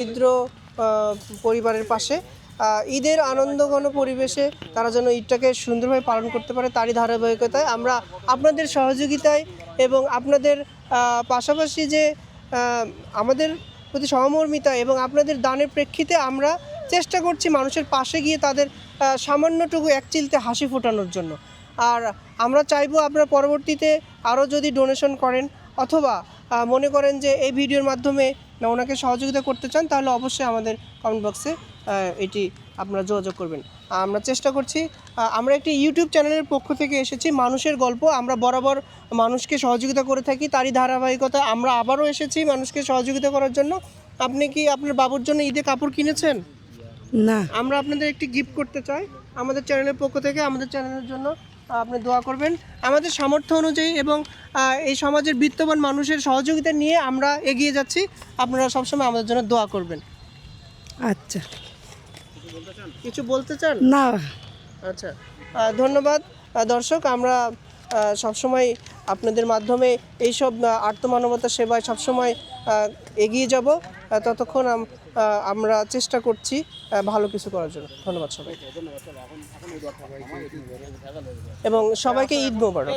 দরিদ্র পরিবারের পাশে ঈদের আনন্দঘন পরিবেশে তারা যেন ঈদটাকে সুন্দরভাবে পালন করতে পারে, তারই ধারাবাহিকতায় আমরা আপনাদের সহযোগিতায় এবং আপনাদের পাশাপাশি যে আমাদের প্রতি সহমর্মিতা এবং আপনাদের দানের প্রেক্ষিতে আমরা চেষ্টা করছি মানুষের পাশে গিয়ে তাদের সামান্যটুকু একচিলতে হাসি ফোটানোর জন্য। আর আমরা চাইবো আপনারা পরবর্তীতে আরও যদি ডোনেশন করেন অথবা মনে করেন যে এই ভিডিওর মাধ্যমে ওনাকে সহযোগিতা করতে চান, তাহলে অবশ্যই আমাদের কমেন্ট বক্সে এটি আপনারা যোগাযোগ করবেন। আমরা চেষ্টা করছি, আমরা একটি ইউটিউব চ্যানেলের পক্ষ থেকে এসেছি মানুষের গল্প। আমরা বরাবর মানুষকে সহযোগিতা করে থাকি, তারই ধারাবাহিকতা আমরা আবারও এসেছি মানুষকে সহযোগিতা করার জন্য। আপনি কি আপনার বাবুর জন্য ঈদে কাপড় কিনেছেন? না। আমরা আপনাদের একটি গিফট করতে চাই আমাদের চ্যানেলের পক্ষ থেকে। আমাদের চ্যানেলের জন্য আপনি দোয়া করবেন। আমাদের সামর্থ্য অনুযায়ী এবং এই সমাজের বিত্তবান মানুষের সহযোগিতা নিয়ে আমরা এগিয়ে যাচ্ছি। আপনারা সবসময় আমাদের জন্য দোয়া করবেন। আচ্ছা, কিছু বলতে চান? না। আচ্ছা, ধন্যবাদ দর্শক। আমরা সবসময় আপনাদের মাধ্যমে এইসব আর্তমানবতা সেবায় সবসময় এগিয়ে যাব। ততক্ষণ আমরা চেষ্টা করছি ভালো কিছু করার জন্য। ধন্যবাদ সবাই এবং সবাইকে ঈদ মোবারক।